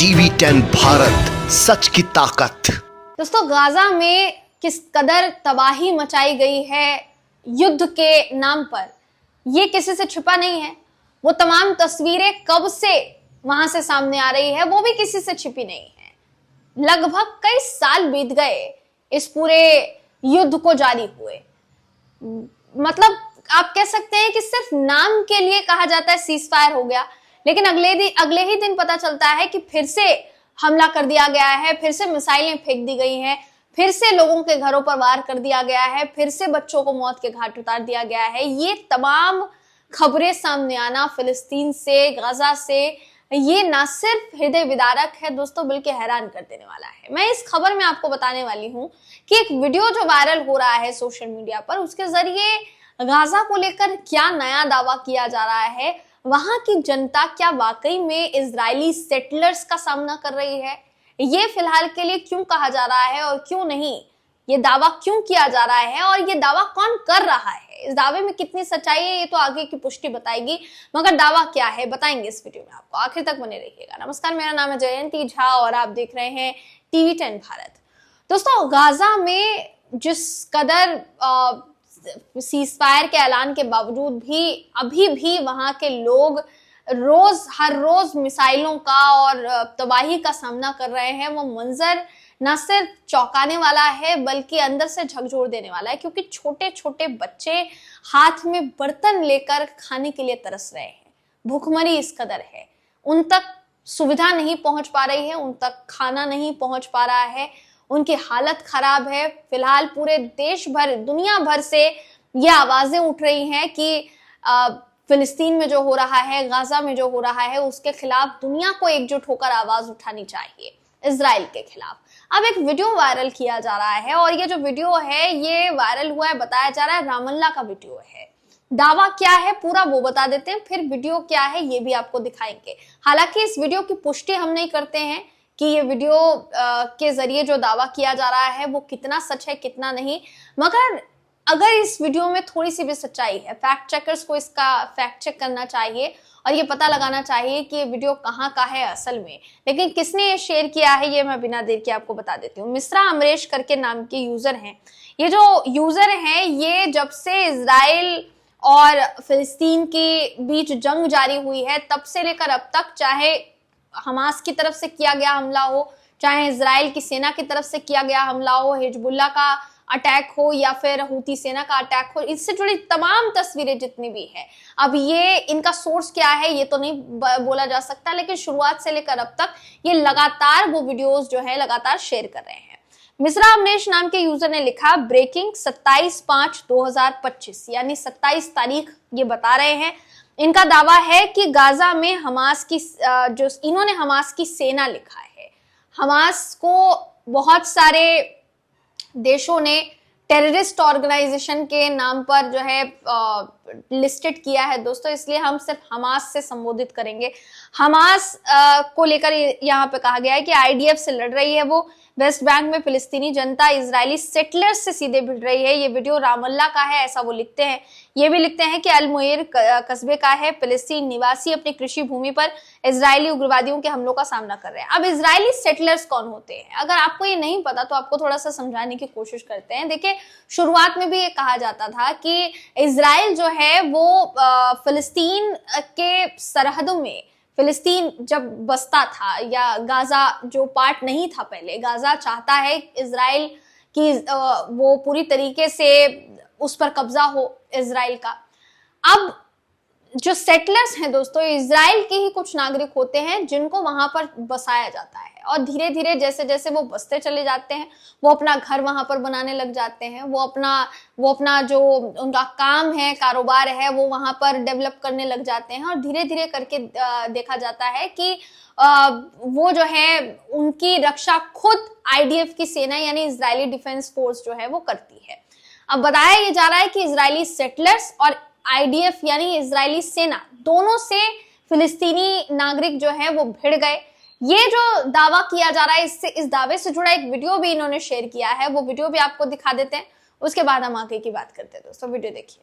TV10 Bharat, सच की ताकत। दोस्तों, गाजा में किस कदर तबाही मचाई गई है युद्ध के नाम पर, ये किसी से छिपा नहीं है। वो तमाम तस्वीरें कब से वहां से सामने आ रही है, वो भी किसी से छिपी नहीं है। लगभग कई साल बीत गए इस पूरे युद्ध को जारी हुए। मतलब आप कह सकते हैं कि सिर्फ नाम के लिए कहा जाता है सीज फायर हो गया, लेकिन अगले ही दिन पता चलता है कि फिर से हमला कर दिया गया है, फिर से मिसाइलें फेंक दी गई हैं, फिर से लोगों के घरों पर वार कर दिया गया है, फिर से बच्चों को मौत के घाट उतार दिया गया है। ये तमाम खबरें सामने आना फिलिस्तीन से, गाजा से, ये ना सिर्फ हृदय विदारक है दोस्तों, बल्कि हैरान कर देने वाला है। मैं इस खबर में आपको बताने वाली हूं कि एक वीडियो जो वायरल हो रहा है सोशल मीडिया पर, उसके जरिए गाजा को लेकर क्या नया दावा किया जा रहा है, वहां की जनता क्या वाकई में इजरायली सेटलर्स का सामना कर रही है, ये फिलहाल के लिए क्यों कहा जा रहा है और क्यों नहीं, ये दावा क्यों किया जा रहा है और ये दावा कौन कर रहा है, इस दावे में कितनी सच्चाई है, ये तो आगे की पुष्टि बताएगी। मगर दावा क्या है बताएंगे इस वीडियो में, आपको आखिर तक बने रहिएगा। नमस्कार, मेरा नाम है जयंती झा और आप देख रहे हैं TV10 भारत। दोस्तों, गाजा में जिस कदर सीज फायर के ऐलान के बावजूद भी अभी भी वहां के लोग हर रोज मिसाइलों का और तबाही का सामना कर रहे हैं, वो मंजर न सिर्फ चौंकाने वाला है बल्कि अंदर से झकझोर देने वाला है, क्योंकि छोटे छोटे बच्चे हाथ में बर्तन लेकर खाने के लिए तरस रहे हैं। भूखमरी इस कदर है, उन तक सुविधा नहीं पहुंच पा रही है, उन तक खाना नहीं पहुंच पा रहा है, उनकी हालत खराब है। फिलहाल पूरे देश भर, दुनिया भर से ये आवाजें उठ रही हैं कि फिलिस्तीन में जो हो रहा है, गाजा में जो हो रहा है, उसके खिलाफ दुनिया को एकजुट होकर आवाज उठानी चाहिए, इजराइल के खिलाफ। अब एक वीडियो वायरल किया जा रहा है और ये जो वीडियो है ये वायरल हुआ है, बताया जा रहा है रामल्ला का वीडियो है। दावा क्या है पूरा वो बता देते हैं, फिर वीडियो क्या है ये भी आपको दिखाएंगे। हालांकि इस वीडियो की पुष्टि हम नहीं करते हैं कि ये वीडियो के जरिए जो दावा किया जा रहा है वो कितना सच है कितना नहीं, मगर अगर इस वीडियो में थोड़ी सी भी सच्चाई है, फैक्ट चेकर्स को इसका फैक्ट चेक करना चाहिए और ये पता लगाना चाहिए कि ये वीडियो कहाँ का है असल में। लेकिन किसने ये शेयर किया है ये मैं बिना देर के आपको बता देती हूँ। मिश्रा अमरेश करके नाम के यूजर हैं। ये जो यूजर हैं ये जब से इजराइल और फिलिस्तीन के बीच जंग जारी हुई है तब से लेकर अब तक, चाहे हमास की तरफ से किया गया हमला हो, चाहे इजराइल की सेना की तरफ से किया गया हमला हो, हिजबुल्लाह का अटैक हो या फिर हूती सेना का अटैक हो, इससे जुड़ी तमाम तस्वीरें जितनी भी है, अब ये इनका सोर्स क्या है ये तो नहीं बोला जा सकता, लेकिन शुरुआत से लेकर अब तक ये लगातार वो वीडियोस जो है लगातार शेयर कर रहे हैं। मिश्रा अमरेश नाम के यूजर ने लिखा, ब्रेकिंग 27/5/2025 यानी 27 तारीख ये बता रहे हैं। इनका दावा है कि गाजा में हमास की जो इन्होंने हमास की सेना लिखा है। हमास को बहुत सारे देशों ने टेररिस्ट ऑर्गेनाइजेशन के नाम पर जो है लिस्टेड किया है दोस्तों, इसलिए हम सिर्फ हमास से संबोधित करेंगे। हमास को लेकर यहाँ पे कहा गया है कि IDF से लड़ रही है वो, वेस्ट बैंक में फिलिस्तीनी जनता इजरायली सेटलर्स से सीधे भिड़ रही है। ये वीडियो रामल्ला का है ऐसा वो लिखते हैं। ये भी लिखते हैं कि अल-मुएर कस्बे का है, फिलिस्तीन निवासी अपनी कृषि भूमि पर इजरायली उग्रवादियों के हमलों का सामना कर रहे हैं। अब इजरायली सेटलर्स कौन होते हैं, अगर आपको ये नहीं पता तो आपको थोड़ा सा समझाने की कोशिश करते हैं। देखिए, शुरुआत में भी ये कहा जाता था कि इजराइल जो है वो फिलिस्तीन के सरहदों में, फिलिस्तीन जब बसता था या गाजा जो पार्ट नहीं था पहले, गाजा चाहता है इजराइल की वो पूरी तरीके से उस पर कब्जा हो इजराइल का। अब जो सेटलर्स हैं दोस्तों, इजराइल के ही कुछ नागरिक होते हैं जिनको वहां पर बसाया जाता है और धीरे धीरे जैसे जैसे वो बसते चले जाते हैं, वो अपना घर वहां पर बनाने लग जाते हैं, वो अपना जो उनका काम है, कारोबार है, वो वहां पर डेवलप करने लग जाते हैं और धीरे धीरे करके देखा जाता है कि वो जो है उनकी रक्षा खुद IDF की सेना यानी इजरायली डिफेंस फोर्स जो है वो करती है। अब बताया ये जा रहा है कि इजरायली सेटलर्स और IDF यानी इजरायली सेना दोनों से फिलिस्तीनी नागरिक जो है वो भिड़ गए। ये जो दावा किया जा रहा है, इस दावे से जुड़ा एक वीडियो भी इन्होंने शेयर किया है, वो वीडियो भी आपको दिखा देते हैं। उसके बाद हम आगे की बात करते हैं। दोस्तों वीडियो देखिए।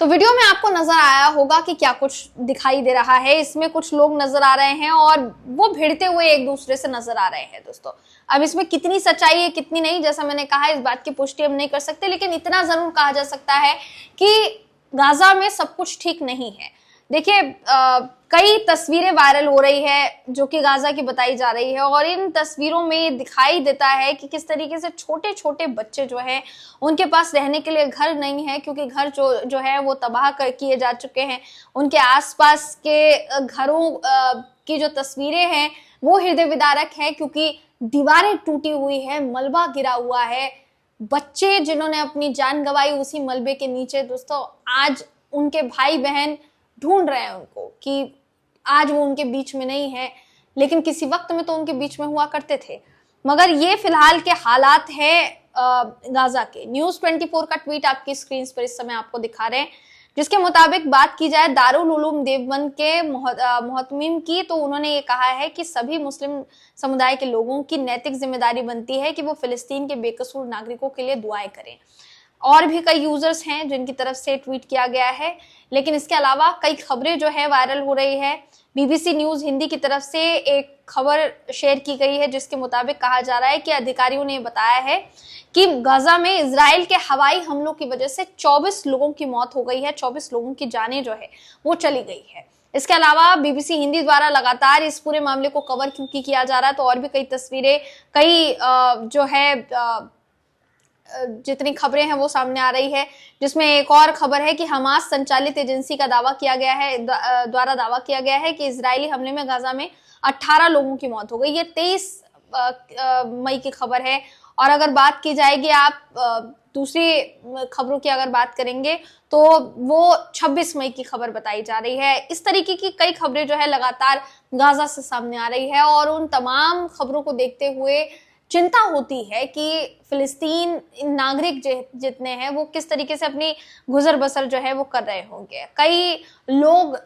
तो वीडियो में आपको नजर आया होगा कि क्या कुछ दिखाई दे रहा है। इसमें कुछ लोग नजर आ रहे हैं और वो भिड़ते हुए एक दूसरे से नजर आ रहे हैं। दोस्तों अब इसमें कितनी सच्चाई है कितनी नहीं, जैसा मैंने कहा, इस बात की पुष्टि हम नहीं कर सकते, लेकिन इतना जरूर कहा जा सकता है कि गाजा में सब कुछ ठीक नहीं है। देखिए कई तस्वीरें वायरल हो रही है जो कि गाजा की बताई जा रही है, और इन तस्वीरों में दिखाई देता है कि किस तरीके से छोटे छोटे बच्चे जो हैं उनके पास रहने के लिए घर नहीं है, क्योंकि घर जो है वो तबाह किए जा चुके हैं। उनके आसपास के घरों की जो तस्वीरें हैं वो हृदय विदारक है, क्योंकि दीवारें टूटी हुई है, मलबा गिरा हुआ है। बच्चे जिन्होंने अपनी जान गंवाई उसी मलबे के नीचे, दोस्तों आज उनके भाई बहन ढूंढ रहे हैं उनको कि आज वो उनके बीच में नहीं है, लेकिन किसी वक्त में तो उनके बीच में हुआ करते थे। मगर ये फिलहाल के हालात हैं गाजा के। न्यूज़ 24 का ट्वीट आपकी स्क्रीन पर इस समय आपको दिखा रहे हैं, जिसके मुताबिक बात की जाए दारुल उलूम देवबंद के मोहतमिम की, तो उन्होंने ये कहा है कि सभी मुस्लिम समुदाय के लोगों की नैतिक जिम्मेदारी बनती है कि वो फिलिस्तीन के बेकसूर नागरिकों के लिए दुआएं करें। और भी कई यूजर्स हैं जिनकी तरफ से ट्वीट किया गया है, लेकिन इसके अलावा कई खबरें जो है वायरल हो रही है। बीबीसी न्यूज हिंदी की तरफ से एक खबर शेयर की गई है जिसके मुताबिक कहा जा रहा है कि अधिकारियों ने बताया है कि गाजा में इजराइल के हवाई हमलों की वजह से 24 लोगों की मौत हो गई है, 24 लोगों की जानें जो है वो चली गई है। इसके अलावा बीबीसी हिंदी द्वारा लगातार इस पूरे मामले को कवर क्योंकि किया जा रहा है, तो और भी कई तस्वीरें, कई जो है जितनी खबरें हैं वो सामने आ रही है, जिसमें एक और खबर है कि हमास संचालित एजेंसी का दावा किया गया है द्वारा दावा किया गया है कि इजरायली हमले में गाजा में 18 लोगों की मौत हो गई। ये 23 मई की खबर है। और अगर बात की जाएगी, आप दूसरी खबरों की अगर बात करेंगे तो वो 26 मई की खबर बताई जा रही है। इस तरीके की कई खबरें जो है लगातार गाजा से सामने आ रही है, और उन तमाम खबरों को देखते हुए चिंता होती है कि फिलिस्तीन नागरिक जितने हैं वो किस तरीके से अपनी गुजर बसर जो है वो कर रहे होंगे। कई लोग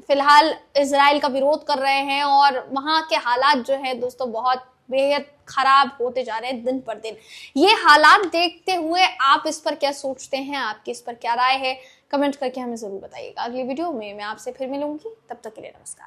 फिलहाल इजराइल का विरोध कर रहे हैं, और वहां के हालात जो है दोस्तों बहुत बेहद खराब होते जा रहे हैं दिन पर दिन। ये हालात देखते हुए आप इस पर क्या सोचते हैं, आपकी इस पर क्या राय है, कमेंट करके हमें जरूर बताइएगा। अगली वीडियो में मैं आपसे फिर मिलूंगी, तब तक के लिए नमस्कार।